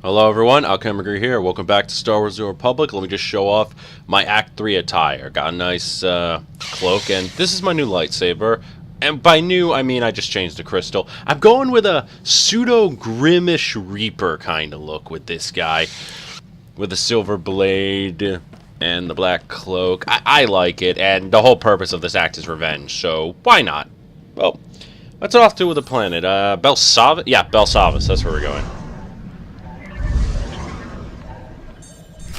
Hello everyone, Alchemicgree here. Welcome back to Star Wars: The Republic. Let me just show off my Act 3 attire. Got a nice cloak, and this is my new lightsaber. And by new, I mean I just changed the crystal. I'm going with a pseudo-Grimish Reaper kind of look with this guy. With the silver blade and the black cloak. I like it, and the whole purpose of this act is revenge, so why not? Well, let's off to the planet. Belsavis? Yeah, Belsavis, that's where we're going.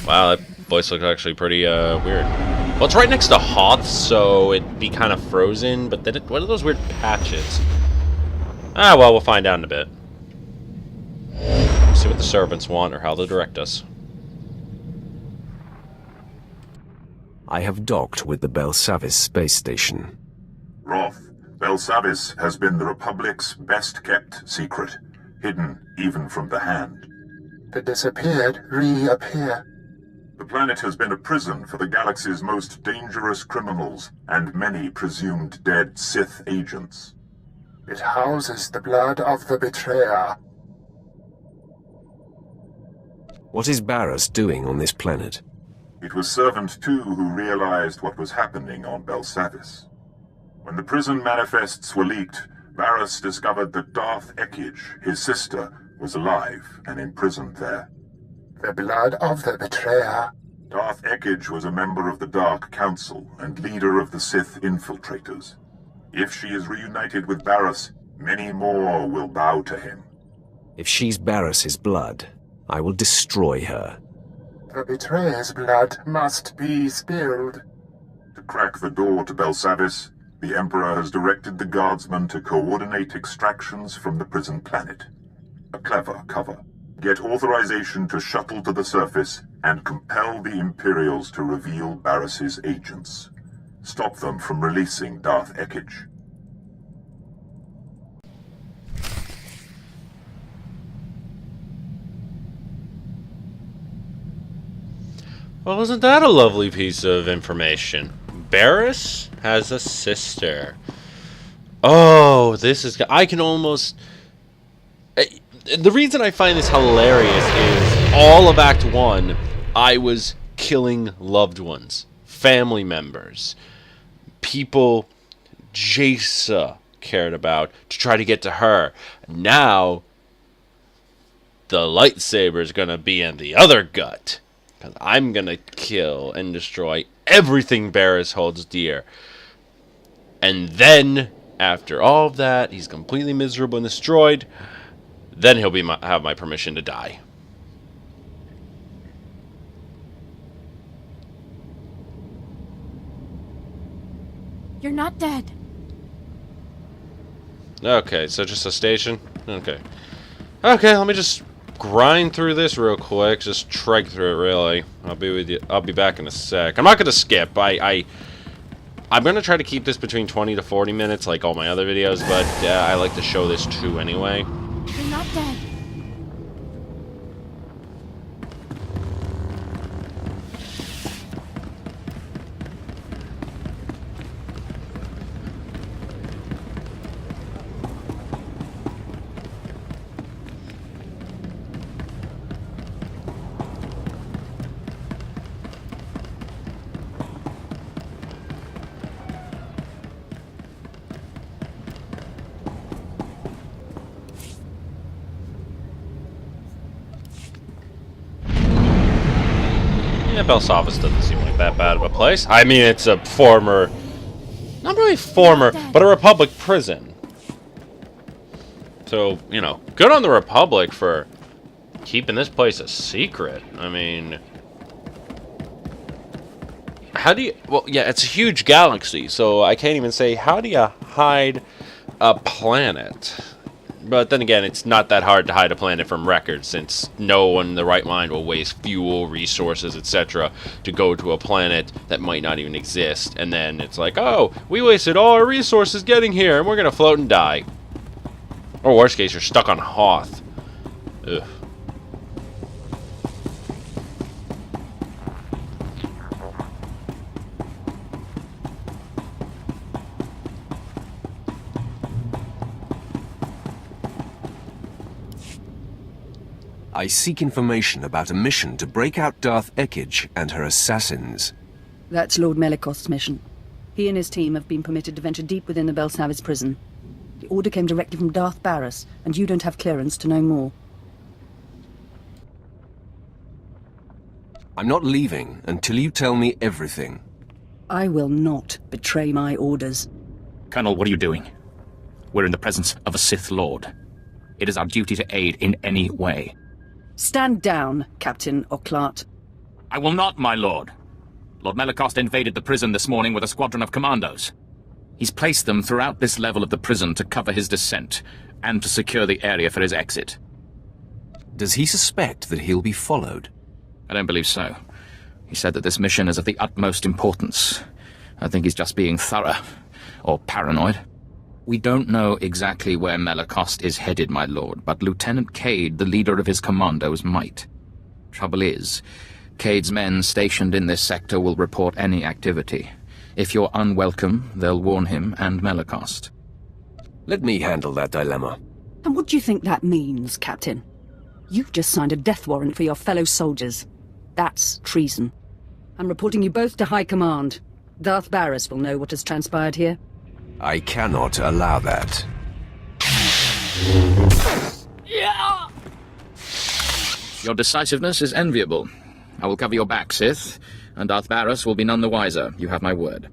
Wow, that voice looks actually pretty weird. Well, it's right next to Hoth, so it'd be kind of frozen, but then what are those weird patches? Ah, well, we'll find out in a bit. See what the servants want or how they'll direct us. I have docked with the Belsavis space station. Roth, Belsavis has been the Republic's best-kept secret, hidden even from the Hand. The disappeared reappear. The planet has been a prison for the galaxy's most dangerous criminals and many presumed dead Sith agents. It houses the blood of the betrayer. What is Barras doing on this planet? It was Servant 2 who realized what was happening on Belsavis. When the prison manifests were leaked, Barras discovered that Darth Ekage, his sister, was alive and imprisoned there. The blood of the betrayer. Darth Ekage was a member of the Dark Council and leader of the Sith infiltrators. If she is reunited with Barras, many more will bow to him. If she's Barras's blood, I will destroy her. The betrayer's blood must be spilled. To crack the door to Belsavis, the Emperor has directed the guardsmen to coordinate extractions from the prison planet. A clever cover. Get authorization to shuttle to the surface and compel the Imperials to reveal Barras's agents. Stop them from releasing Darth Ekage. Well, isn't that a lovely piece of information? Barras has a sister. Oh, this is... I can almost... The reason I find this hilarious is all of Act 1, I was killing loved ones, family members, people Jaisa cared about to try to get to her. Now, the lightsaber is going to be in the other gut, because I'm going to kill and destroy everything Barras holds dear. And then, after all of that, he's completely miserable and destroyed. Then he'll have my permission to die. You're not dead. Okay, so just a station? Okay. Okay, let me just grind through this real quick. Just trek through it, really. I'll be with you. I'll be back in a sec. I'm not going to skip. I'm going to try to keep this between 20 to 40 minutes like all my other videos, but I like to show this too anyway. You're not dead. Yeah, Belsavis doesn't seem like that bad of a place. I mean, it's a former... Not really former, but a Republic prison. So, you know, good on the Republic for keeping this place a secret. I mean... How do you... Well, yeah, it's a huge galaxy, so I can't even say, how do you hide a planet? But then again, it's not that hard to hide a planet from records, since no one in the right mind will waste fuel, resources, etc. to go to a planet that might not even exist. And then it's like, oh, we wasted all our resources getting here, and we're going to float and die. Or worst case, you're stuck on Hoth. Ugh. I seek information about a mission to break out Darth Ekage and her assassins. That's Lord Melikost's mission. He and his team have been permitted to venture deep within the Belsavis prison. The order came directly from Darth Barris, and you don't have clearance to know more. I'm not leaving until you tell me everything. I will not betray my orders. Colonel, what are you doing? We're in the presence of a Sith Lord. It is our duty to aid in any way. Stand down, Captain Oclart. I will not, my lord. Lord Melikost invaded the prison this morning with a squadron of commandos. He's placed them throughout this level of the prison to cover his descent, and to secure the area for his exit. Does he suspect that he'll be followed? I don't believe so. He said that this mission is of the utmost importance. I think he's just being thorough, or paranoid. We don't know exactly where Melikost is headed, my lord, but Lieutenant Cade, the leader of his commandos, might. Trouble is, Cade's men stationed in this sector will report any activity. If you're unwelcome, they'll warn him and Melikost. Let me handle that dilemma. And what do you think that means, Captain? You've just signed a death warrant for your fellow soldiers. That's treason. I'm reporting you both to High Command. Darth Barris will know what has transpired here. I cannot allow that. Your decisiveness is enviable. I will cover your back, Sith, and Darth Barris will be none the wiser, you have my word.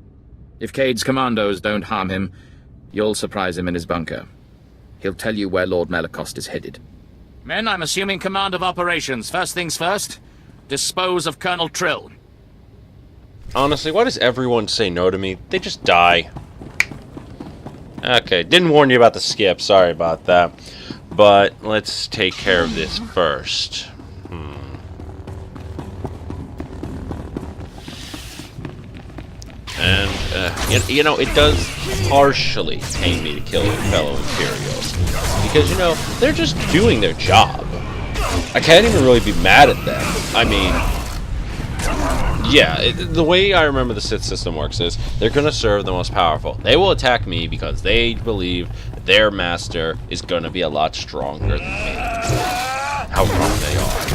If Cade's commandos don't harm him, you'll surprise him in his bunker. He'll tell you where Lord Melikost is headed. Men, I'm assuming command of operations. First things first, dispose of Colonel Trill. Honestly, why does everyone say no to me? They just die. Okay, didn't warn you about the skip. Sorry about that. But let's take care of this first. And, you know, it does partially pain me to kill your fellow Imperials. Because, you know, they're just doing their job. I can't even really be mad at them. I mean, yeah, the way I remember the Sith system works is they're going to serve the most powerful. They will attack me because they believe their master is going to be a lot stronger than me. How wrong they are.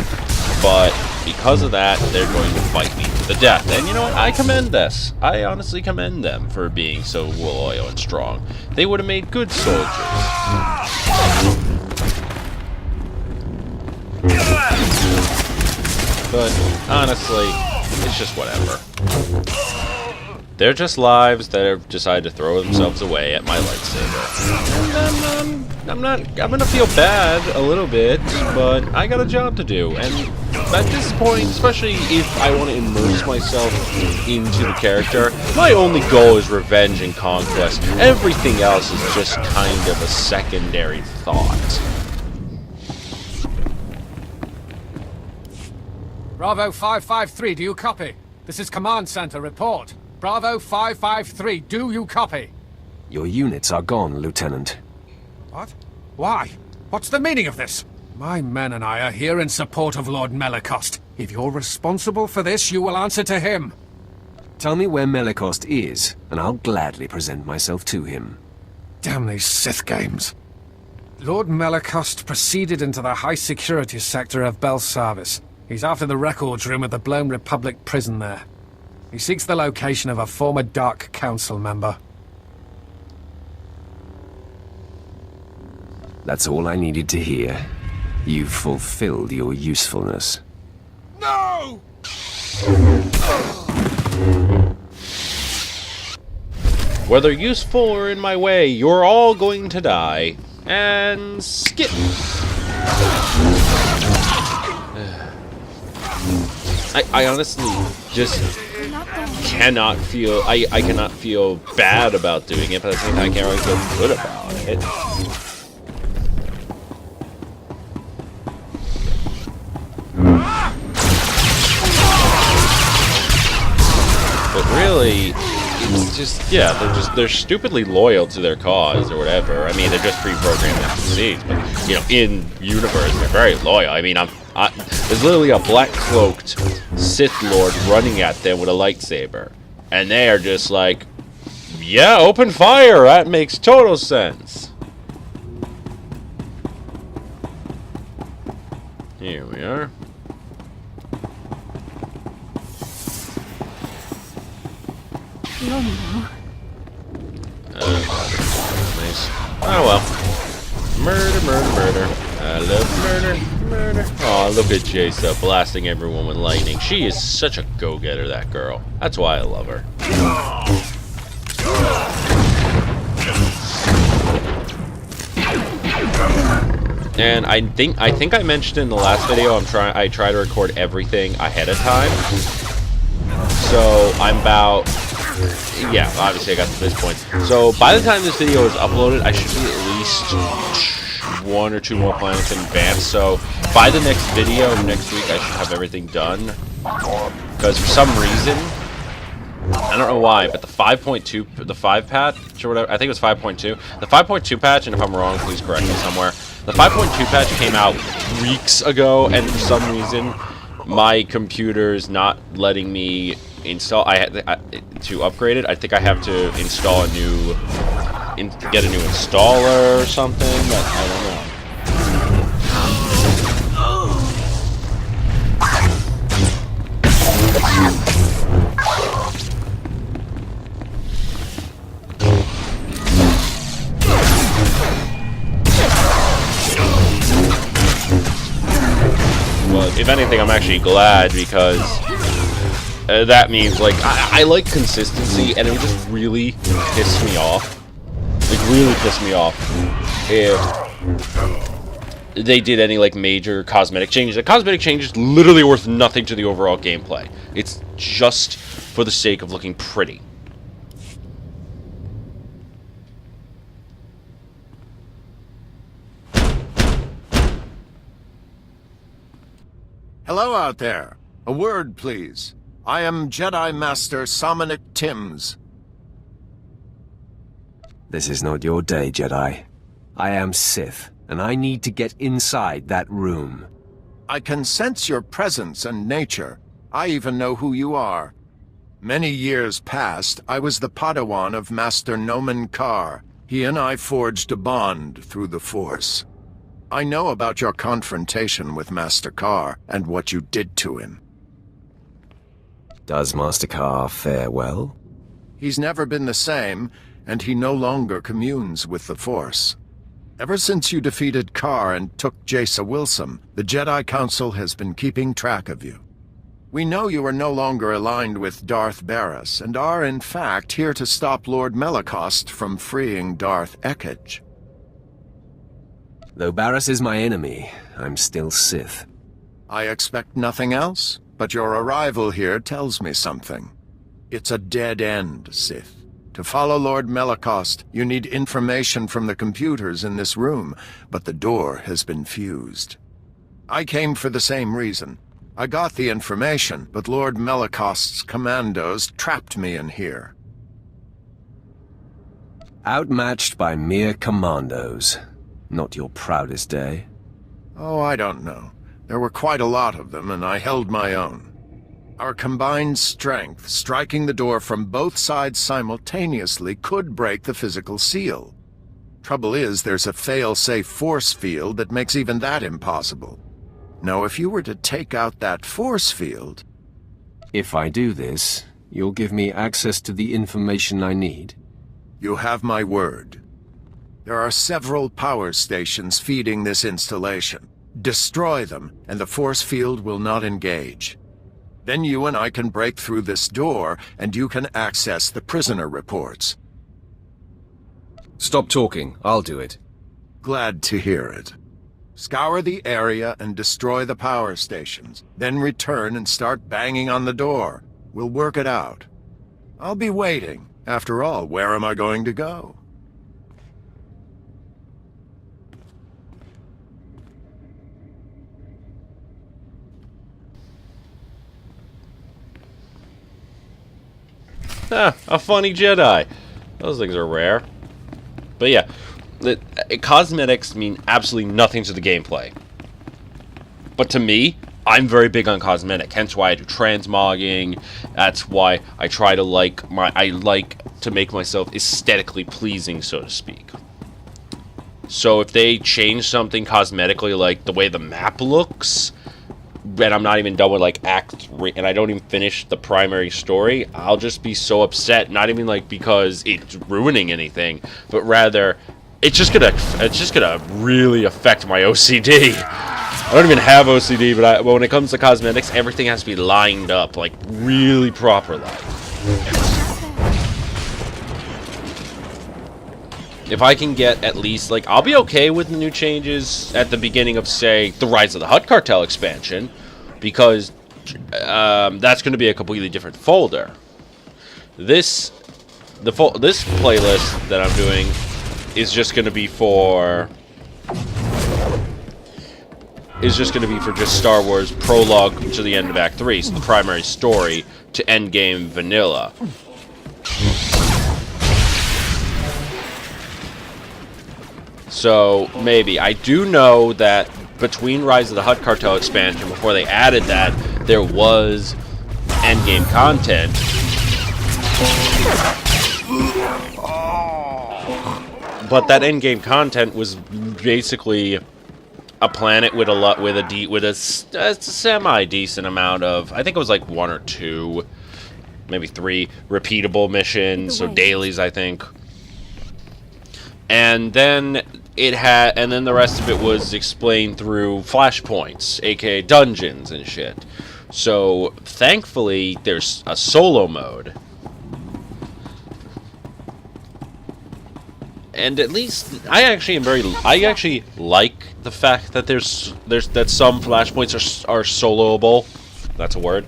But because of that, they're going to fight me to the death. And you know what? I commend this. I honestly commend them for being so loyal and strong. They would have made good soldiers. But honestly, it's just whatever. They're just lives that have decided to throw themselves away at my lightsaber. And I'm gonna feel bad a little bit, but I got a job to do. And at this point, especially if I want to immerse myself into the character, my only goal is revenge and conquest. Everything else is just kind of a secondary thought. Bravo 553, do you copy? This is Command Center, report. Bravo 553, do you copy? Your units are gone, Lieutenant. What? Why? What's the meaning of this? My men and I are here in support of Lord Melikost. If you're responsible for this, you will answer to him. Tell me where Melikost is, and I'll gladly present myself to him. Damn these Sith games. Lord Melikost proceeded into the high-security sector of Belsavis. He's after the records room at the blown Republic prison there. He seeks the location of a former Dark Council member. That's all I needed to hear. You've fulfilled your usefulness. No! Whether useful or in my way, you're all going to die. And skip. I honestly just cannot feel, I cannot feel bad about doing it, but at the same time I can't really feel good about it. But really, it's just, yeah, they're stupidly loyal to their cause or whatever. I mean, they're just pre-programmed NPCs, but, you know, in universe, they're very loyal. I mean, there's literally a black-cloaked Sith Lord running at them with a lightsaber. And they are just like, yeah, open fire! That makes total sense. Here we are. Nice. Oh well. Murder, murder, murder. I love murder, murder. Oh, look at Jace blasting everyone with lightning. She is such a go-getter, that girl. That's why I love her. And I think I mentioned in the last video I try to record everything ahead of time. So I'm about, yeah, obviously I got to this point. So by the time this video is uploaded, I should be at least 1 or 2 more planets in advance. So by the next video next week, I should have everything done. Because for some reason, I don't know why, but the 5.2, the 5 patch or whatever, I think it was 5.2. The 5.2 patch, and if I'm wrong, please correct me somewhere. The 5.2 patch came out weeks ago, and for some reason, my computer's not letting me install. To upgrade it, I think I have to install a new, get a new installer or something. But I don't know. Well, if anything, I'm actually glad, because that means, like, I like consistency, and it would just really piss me off. Like, really piss me off if they did any, like, major cosmetic changes. The cosmetic changes literally worth nothing to the overall gameplay. It's just for the sake of looking pretty. Hello out there. A word, please. I am Jedi Master Somnic Timms. This is not your day, Jedi. I am Sith, and I need to get inside that room. I can sense your presence and nature. I even know who you are. Many years past, I was the Padawan of Master Nomen Karr. He and I forged a bond through the Force. I know about your confrontation with Master Karr and what you did to him. Does Master Karr fare well? He's never been the same, and he no longer communes with the Force. Ever since you defeated Karr and took Jace Wilson, the Jedi Council has been keeping track of you. We know you are no longer aligned with Darth Barris, and are in fact here to stop Lord Melicost from freeing Darth Ekage. Though Barris is my enemy, I'm still Sith. I expect nothing else, but your arrival here tells me something. It's a dead end, Sith. To follow Lord Melicost, you need information from the computers in this room, but the door has been fused. I came for the same reason. I got the information, but Lord Melicost's commandos trapped me in here. Outmatched by mere commandos. Not your proudest day. Oh, I don't know. There were quite a lot of them, and I held my own. Our combined strength, striking the door from both sides simultaneously, could break the physical seal. Trouble is, there's a fail-safe force field that makes even that impossible. Now, if you were to take out that force field... If I do this, you'll give me access to the information I need? You have my word. There are several power stations feeding this installation. Destroy them, and the force field will not engage. Then you and I can break through this door, and you can access the prisoner reports. Stop talking. I'll do it. Glad to hear it. Scour the area and destroy the power stations. Then return and start banging on the door. We'll work it out. I'll be waiting. After all, where am I going to go? Ah, a funny Jedi. Those things are rare. But yeah, cosmetics mean absolutely nothing to the gameplay. But to me, I'm very big on cosmetic. Hence why I do transmogging. That's why I try to I like to make myself aesthetically pleasing, so to speak. So if they change something cosmetically, like the way the map looks, and I'm not even done with like Act 3, and I don't even finish the primary story, I'll just be so upset. Not even like because it's ruining anything, but rather it's just gonna really affect my OCD. I don't even have OCD, but when it comes to cosmetics, everything has to be lined up like really properly. If I can get at least, like, I'll be okay with the new changes at the beginning of, say, the Rise of the Hutt Cartel expansion, because that's going to be a completely different folder. This playlist that I'm doing is just going to be for just Star Wars prologue to the end of Act 3, so the primary story to endgame vanilla. So, maybe. I do know that between Rise of the Hutt Cartel expansion, before they added that, there was endgame content. But that endgame content was basically a planet with a semi-decent amount of, I think it was like 1 or 2, maybe 3 repeatable missions, so dailies, I think. And then the rest of it was explained through flashpoints, aka dungeons and shit. So thankfully, there's a solo mode, and at least I actually like the fact that there's some flashpoints are soloable. That's a word.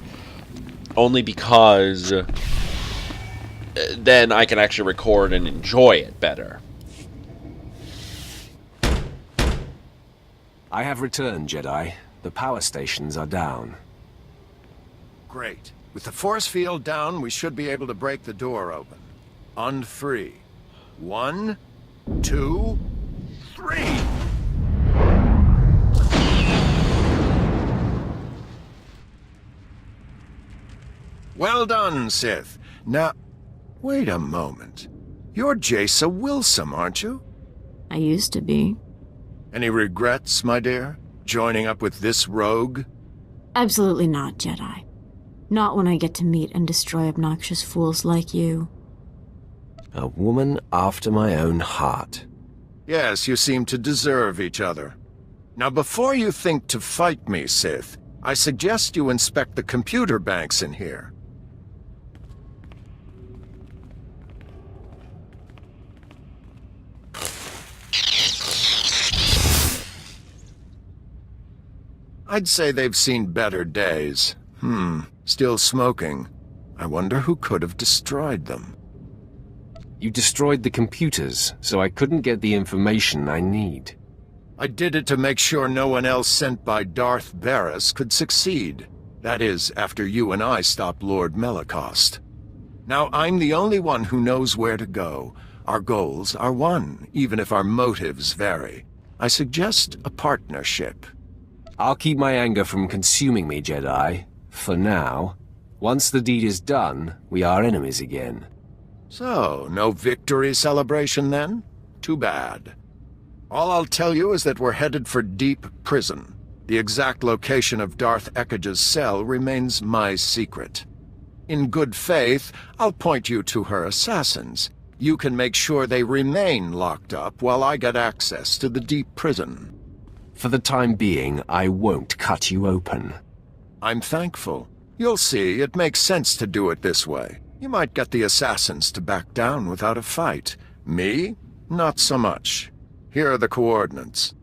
Only because then I can actually record and enjoy it better. I have returned, Jedi. The power stations are down. Great. With the force field down, we should be able to break the door open. On 3. 1, 2, 3! Well done, Sith. Now, wait a moment. You're Jaisa Wilson, aren't you? I used to be. Any regrets, my dear? Joining up with this rogue? Absolutely not, Jedi. Not when I get to meet and destroy obnoxious fools like you. A woman after my own heart. Yes, you seem to deserve each other. Now, before you think to fight me, Sith, I suggest you inspect the computer banks in here. I'd say they've seen better days. Still smoking. I wonder who could have destroyed them. You destroyed the computers, so I couldn't get the information I need. I did it to make sure no one else sent by Darth Barris could succeed. That is, after you and I stopped Lord Melicost. Now I'm the only one who knows where to go. Our goals are one, even if our motives vary. I suggest a partnership. I'll keep my anger from consuming me, Jedi. For now. Once the deed is done, we are enemies again. So, no victory celebration then? Too bad. All I'll tell you is that we're headed for Deep Prison. The exact location of Darth Ekkage's cell remains my secret. In good faith, I'll point you to her assassins. You can make sure they remain locked up while I get access to the Deep Prison. For the time being, I won't cut you open. I'm thankful. You'll see, it makes sense to do it this way. You might get the assassins to back down without a fight. Me? Not so much. Here are the coordinates.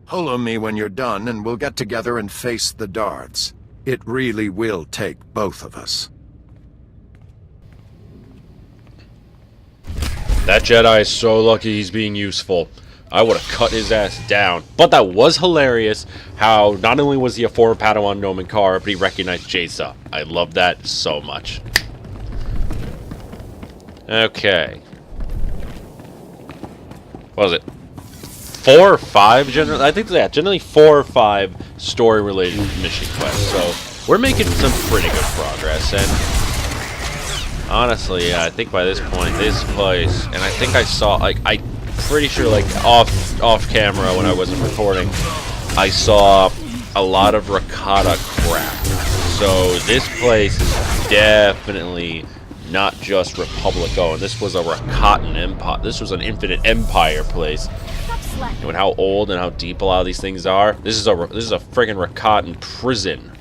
Holo me when you're done, and we'll get together and face the Darths. It really will take both of us. That Jedi is so lucky he's being useful. I would have cut his ass down. But that was hilarious how not only was he a former Padawan Nomen Karr, but he recognized Jaisa. I love that so much. Okay. What was it? 4 or 5 generally? I think, yeah, generally 4 or 5 story-related mission quests. So we're making some pretty good progress. And honestly, yeah, I think by this point, this place, and I think I saw, like, pretty sure, like, off camera when I wasn't recording, I saw a lot of Rakata crap. So this place is definitely not just Republic owned. This was a Rakatan Empire. This was an Infinite Empire place. And how old and how deep a lot of these things are. This is a friggin' Rakatan prison.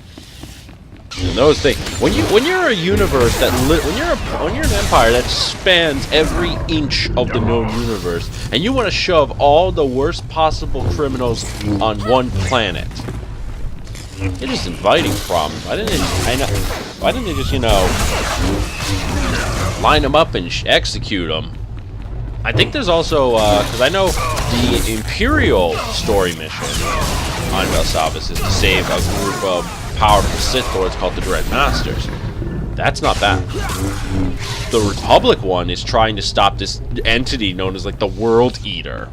And those things. When you're a universe that when you're an empire that spans every inch of the known universe, and you want to shove all the worst possible criminals on one planet, you're just inviting problems. Why didn't they just, you know, line them up and execute them? I think there's also, because I know the Imperial story mission on Belsavis is to save a group of powerful Sith Lords called the Dread Masters. That's not bad. The Republic one is trying to stop this entity known as, like, the World Eater.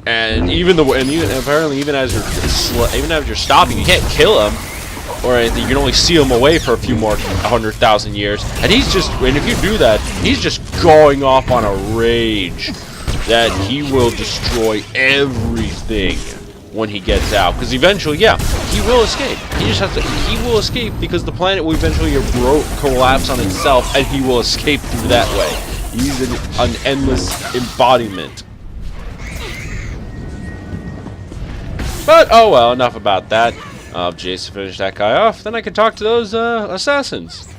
And apparently even as you're stopping, you can't kill him or anything. You can only seal him away for a few more 100,000 years. And if you do that, he's just going off on a rage that he will destroy everything when he gets out. Because eventually, yeah, he will escape. He will escape because the planet will eventually collapse on itself, and he will escape through that way. He's an endless embodiment. But, oh well, enough about that. Jason finished that guy off. Then I can talk to those assassins.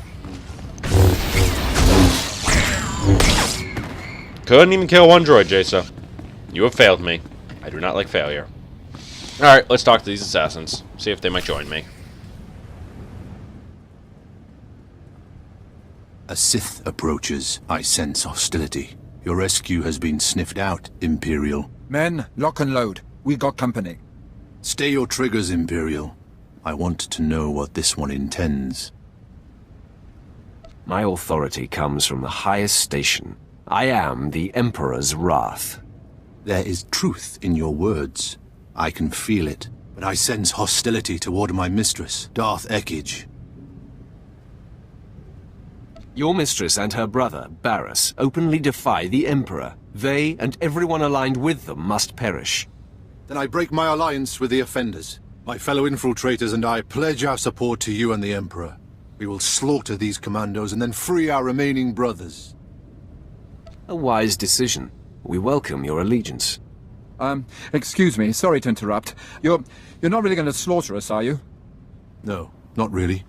Couldn't even kill one droid, Jason. You have failed me. I do not like failure. Alright, let's talk to these assassins. See if they might join me. A Sith approaches. I sense hostility. Your rescue has been sniffed out, Imperial. Men, lock and load. We got company. Stay your triggers, Imperial. I want to know what this one intends. My authority comes from the highest station. I am the Emperor's wrath. There is truth in your words. I can feel it, but I sense hostility toward my mistress, Darth Ekige. Your mistress and her brother, Barriss, openly defy the Emperor. They and everyone aligned with them must perish. Then I break my alliance with the offenders. My fellow infiltrators and I pledge our support to you and the Emperor. We will slaughter these commandos and then free our remaining brothers. A wise decision. We welcome your allegiance. Excuse me, sorry to interrupt. You're not really going to slaughter us, are you? No, not really.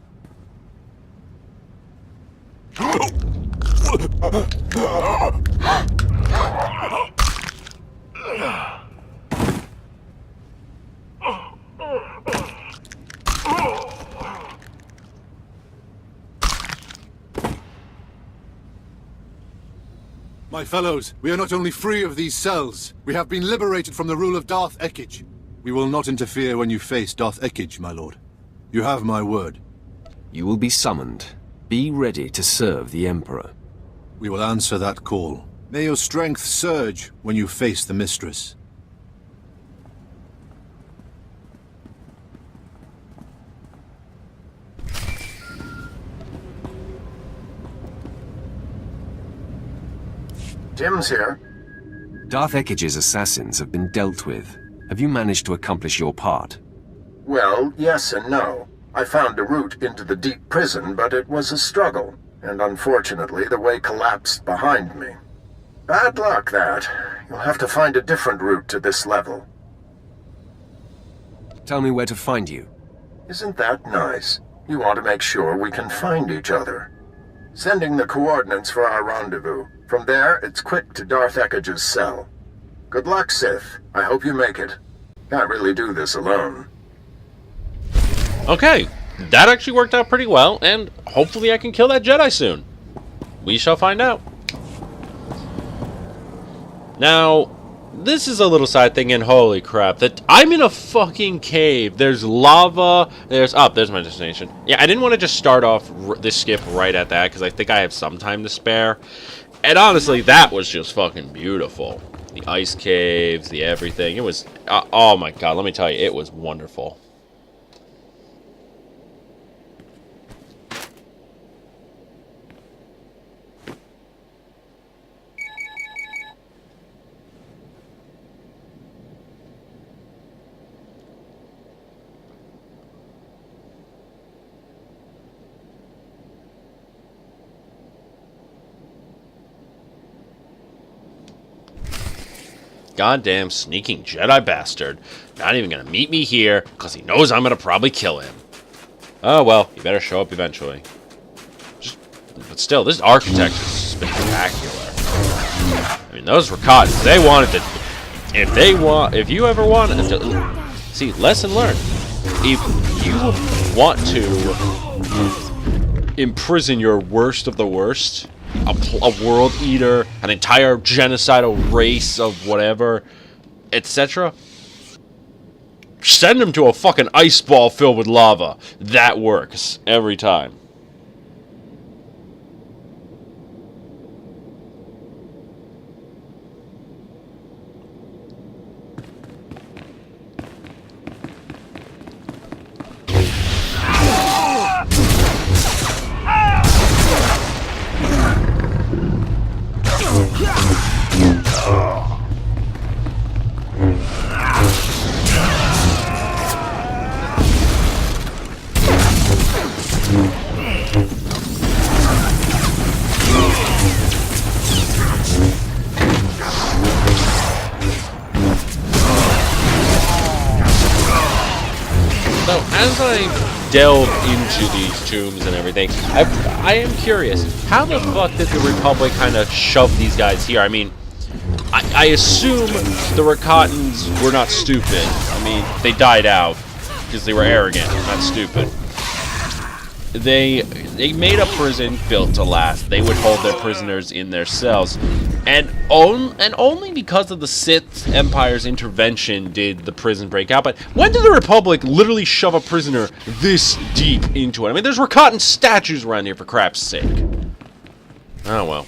My fellows, we are not only free of these cells, we have been liberated from the rule of Darth Ekige. We will not interfere when you face Darth Ekige, my lord. You have my word. You will be summoned. Be ready to serve the Emperor. We will answer that call. May your strength surge when you face the Mistress. Tim's here. Darth Ekige's assassins have been dealt with. Have you managed to accomplish your part? Well, yes and no. I found a route into the deep prison, but it was a struggle, and unfortunately the way collapsed behind me. Bad luck, that. You'll have to find a different route to this level. Tell me where to find you. Isn't that nice? You want to make sure we can find each other. Sending the coordinates for our rendezvous. From there, it's quick to Darth Ekige's cell. Good luck, Sith. I hope you make it. Can't really do this alone. Okay, that actually worked out pretty well, and hopefully I can kill that Jedi soon. We shall find out. Now, this is a little side thing, and holy crap, that I'm in a fucking cave. There's lava. There's my destination. Yeah, I didn't want to just start off this skip right at that, because I think I have some time to spare. And honestly, that was just fucking beautiful. The ice caves, the everything. It was, oh my god, let me tell you, it was wonderful. goddamn sneaking Jedi bastard. Not even gonna meet me here, because he knows I'm gonna probably kill him. Oh well, he better show up eventually. But still, this architecture is spectacular. I mean, those Rakatans, they wanted to... If you ever wanted to... See, lesson learned. If you want to imprison your worst of the worst, a world eater, an entire genocidal race of whatever, etc., send them to a fucking ice ball filled with lava. That works every time. As I delve into these tombs and everything, I am curious, how the fuck did the Republic kind of shove these guys here? I mean, I assume the Rakatans were not stupid. I mean, they died out because they were arrogant, not stupid. They made a prison built to last. They would hold their prisoners in their cells. And only because of the Sith Empire's intervention did the prison break out. But when did the Republic literally shove a prisoner this deep into it? I mean, there's Rakatan statues around here, for crap's sake. Oh, well.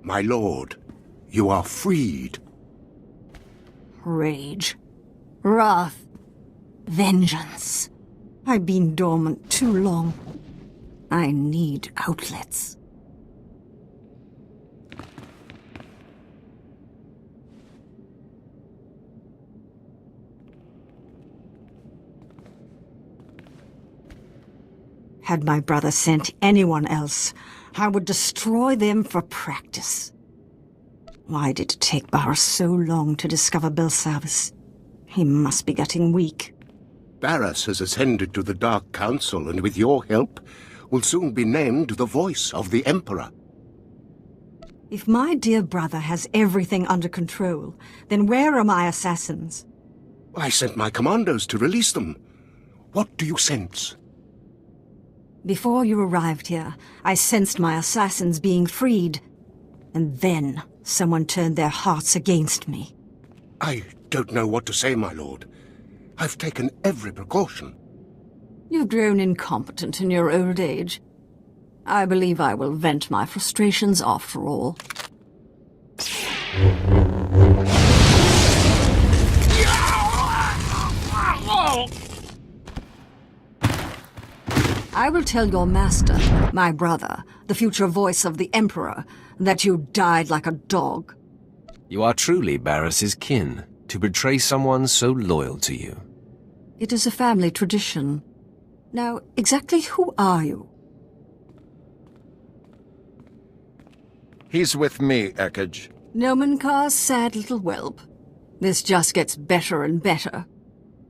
My lord, you are freed. Rage. Wrath. Vengeance. I've been dormant too long. I need outlets. Had my brother sent anyone else, I would destroy them for practice. Why did it take Barriss so long to discover Belsavis? He must be getting weak. Barriss has ascended to the Dark Council, and with your help, will soon be named the voice of the Emperor. If my dear brother has everything under control, then where are my assassins? I sent my commandos to release them. What do you sense? Before you arrived here, I sensed my assassins being freed. And then, someone turned their hearts against me. I don't know what to say, my lord. I've taken every precaution. You've grown incompetent in your old age. I believe I will vent my frustrations after all. I will tell your master, my brother, the future voice of the Emperor, that you died like a dog. You are truly Barriss's kin, to betray someone so loyal to you. It is a family tradition. Now, exactly who are you? He's with me, Ekage. Nomenkar's sad little whelp. This just gets better and better.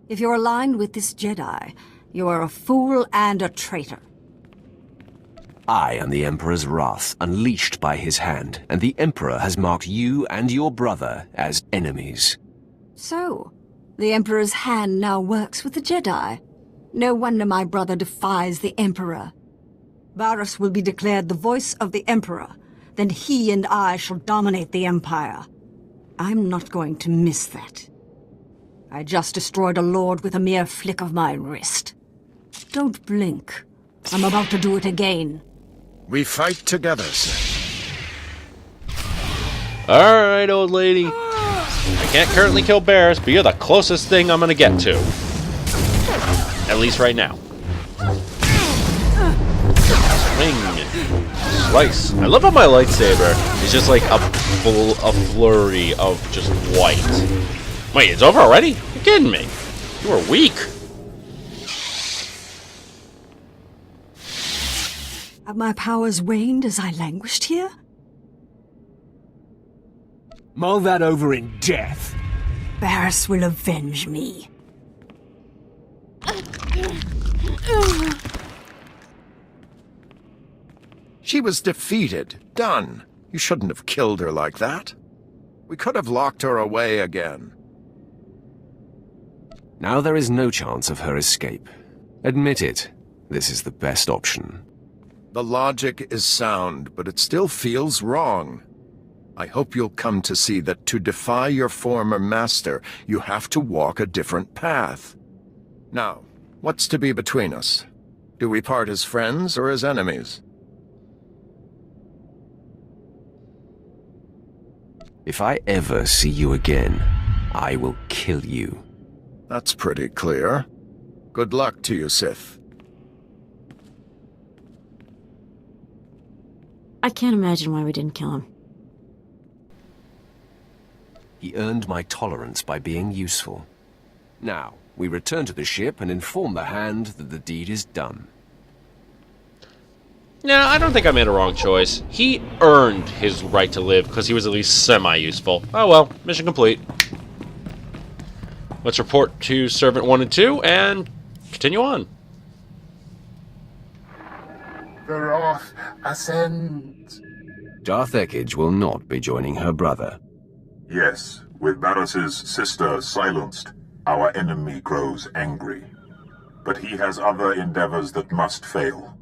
If you're aligned with this Jedi, you are a fool and a traitor. I am the Emperor's wrath, unleashed by his hand, and the Emperor has marked you and your brother as enemies. So, the Emperor's hand now works with the Jedi. No wonder my brother defies the Emperor. Barriss will be declared the voice of the Emperor. Then he and I shall dominate the Empire. I'm not going to miss that. I just destroyed a lord with a mere flick of my wrist. Don't blink. I'm about to do it again. We fight together, sir. Alright, old lady. I can't currently kill bears, but you're the closest thing I'm gonna get to. At least right now. Swing. Slice. I love how my lightsaber is just like a flurry of just white. Wait, it's over already? You're kidding me. You are weak. Have my powers waned as I languished here? Mull that over in death. Barriss will avenge me. She was defeated. Done. You shouldn't have killed her like that. We could have locked her away again. Now there is no chance of her escape. Admit it. This is the best option. The logic is sound, but it still feels wrong. I hope you'll come to see that to defy your former master, you have to walk a different path. Now, what's to be between us? Do we part as friends or as enemies? If I ever see you again, I will kill you. That's pretty clear. Good luck to you, Sith. I can't imagine why we didn't kill him. He earned my tolerance by being useful. Now, we return to the ship and inform the Hand that the deed is done. Nah, I don't think I made a wrong choice. He earned his right to live because he was at least semi-useful. Oh well, mission complete. Let's report to Servant 1 and 2 and continue on. The Wrath ascends. Darth Ekage will not be joining her brother. Yes, with Barris's sister silenced, our enemy grows angry. But he has other endeavors that must fail.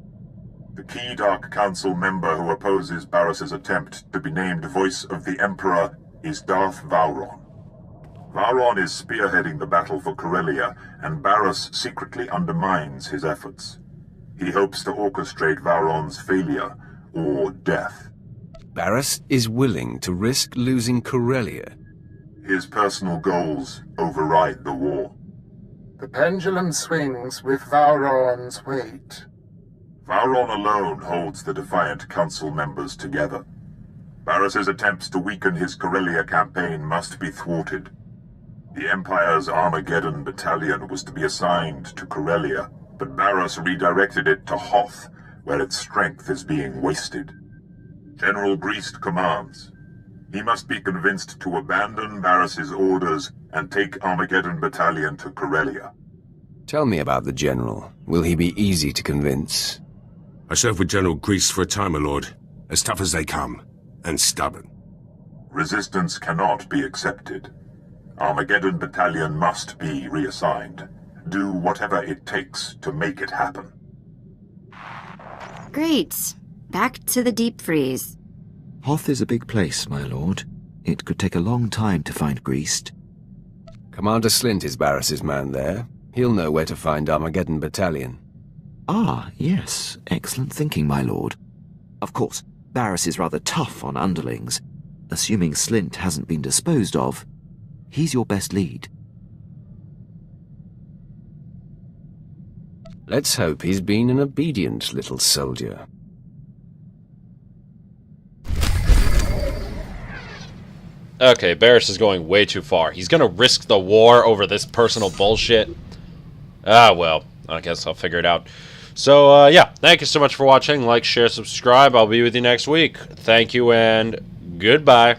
The key Dark Council member who opposes Barris's attempt to be named Voice of the Emperor is Darth Vowron. Vowron is spearheading the battle for Corellia, and Barriss secretly undermines his efforts. He hopes to orchestrate Vowron's failure, or death. Barriss is willing to risk losing Corellia. His personal goals override the war. The pendulum swings with Vowron's weight. Vowron alone holds the defiant council members together. Barris's attempts to weaken his Corellia campaign must be thwarted. The Empire's Armageddon battalion was to be assigned to Corellia, but Barriss redirected it to Hoth, where its strength is being wasted. General Greast commands. He must be convinced to abandon Barris's orders and take Armageddon battalion to Corellia. Tell me about the General. Will he be easy to convince? I served with General Greast for a time, my lord. As tough as they come, and stubborn. Resistance cannot be accepted. Armageddon battalion must be reassigned. Do whatever it takes to make it happen. Great. Back to the deep freeze. Hoth is a big place, my lord. It could take a long time to find Greast. Commander Slint is Barris's man there. He'll know where to find Armageddon battalion. Ah, yes. Excellent thinking, my lord. Of course, Barriss is rather tough on underlings. Assuming Slint hasn't been disposed of, he's your best lead. Let's hope he's been an obedient little soldier. Okay, Barriss is going way too far. He's gonna risk the war over this personal bullshit. Ah, well, I guess I'll figure it out. So, yeah, thank you so much for watching. Like, share, subscribe. I'll be with you next week. Thank you, and goodbye.